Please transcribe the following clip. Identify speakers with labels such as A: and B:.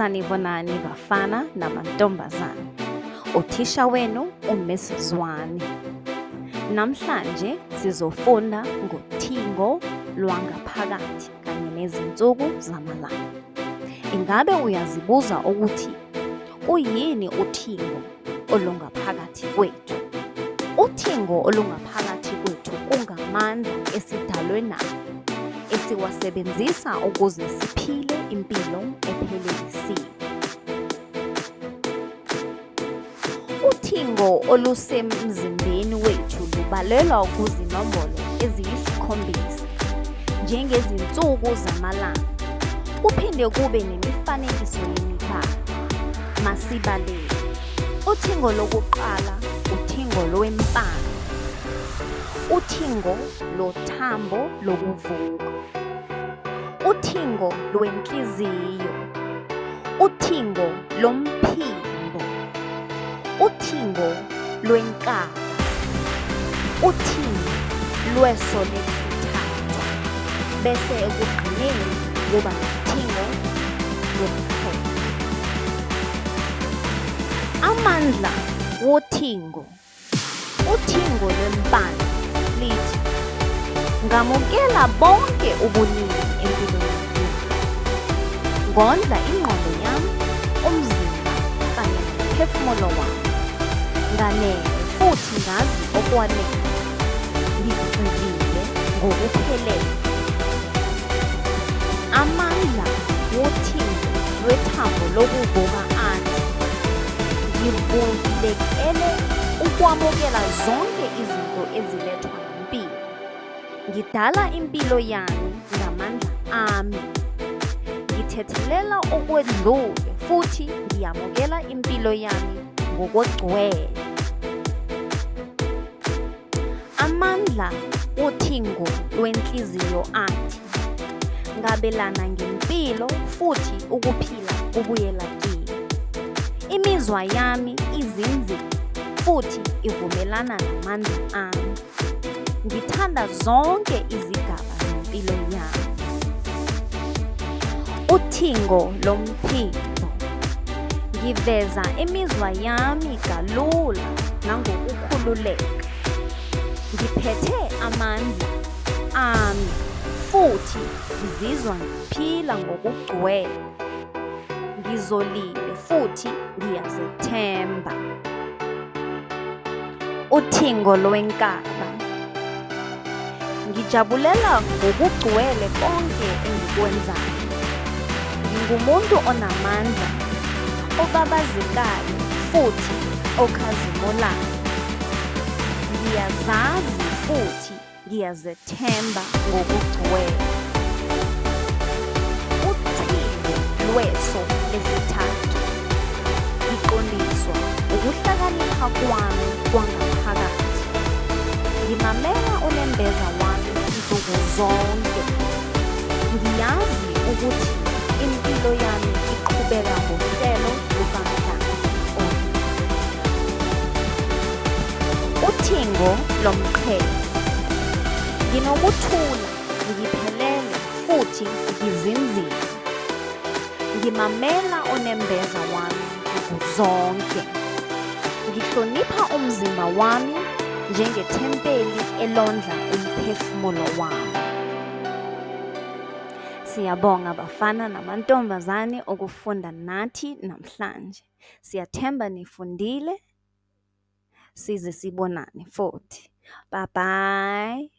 A: Sanibonani bafana namantombazane. Uthisha wenu uMiss Zwane. Namhlanje sizofunda ngothingo lwangaphakathi kanye nezinsuku zamalanga. Ingabe uyazibuza ukuthi kuyini uthingo olungaphakathi kwethu? Uthingo olungaphakathi kwethu kungamandla esidalwe nawo esiwasebenzisa ukuze siphile impilo ephelelisiwe. Uthingo olusemzimbeni wethu lubalelwa kuzinombolo eziyisikhombisa njengezinsuku zamalanga. Kuphinde kube nemifanekiso yemibala. Masibalele. Uthingo lokuqala, uthingo lwempala. Uthingo lothambo lokuvuka. Uthingo lwenhliziyo. Uthingo lomphimbo. Uthingo lwenkaba. Uthingo lweso lesithathu. Bese ekugcineni kuba uthingo lomkhono. Amandla wothingo. Uthingo lwempala lithi, ngamukela bonke ubuningi empilweni yami. Ngondla ingqondo yami, umzimba kanye nomphefumulo wami. Nganele futhi ngazi okwanele. Ngivundile ngokuphelele. Amandla wothingo lwethambo lokuvuka athi, ngivulekele ukwamukela zonke izinto ezilethwa impilo. Ngidala impilo yami ngamandla ami. Ngithethelela okwedlule futhi ngiyamukela impilo yami ngokugcwele. Amandla wothingo lwenhliziyo athi, ngabelana ngempilo futhi ukuphila kubuyela kimi. Imizwa yami izinzile futhi ivumelana namandla ami. Ngithanda zonke izigaba zempilo yami. Uthingo lomphimbo. Ngiveza imizwa yami kalula nangokukhululeka. Ngiphethe amandla ami futhi ngizizwa ngiphila ngokugcwele. Ngizolile futhi ngiyazethemba. Uthingo lwenkaba. Ngijabulela ngokugcwele konke engikwenzayo. Ngingumuntu onamandla, obabazekayo futhi okhazimulayo. Ngiyazazi futhi ngiyazethemba ngokugcwele. Uthingo lweso lesithathu. Ngiqondiswa ukuhlakanipha kwami kwangaphakathi. Ngimamela unembeza wami nsuku zonke. Ngiyazi ukuthi impilo yami iqhubeka ngohlelo lukaMdali. Uthingo lomqhele. Nginokuthula, ngiphelele futhi ngizinzile. Ngimamela onembeza wami nsuku zonke. Ngihlonipha umzimba wami njengethempeli elondla umphefumulo wami. Siyabonga bafana namantombazane ukufunda nathi namhlanje. Siyathemba nifundile. Size sibonane futhi. Bye bye.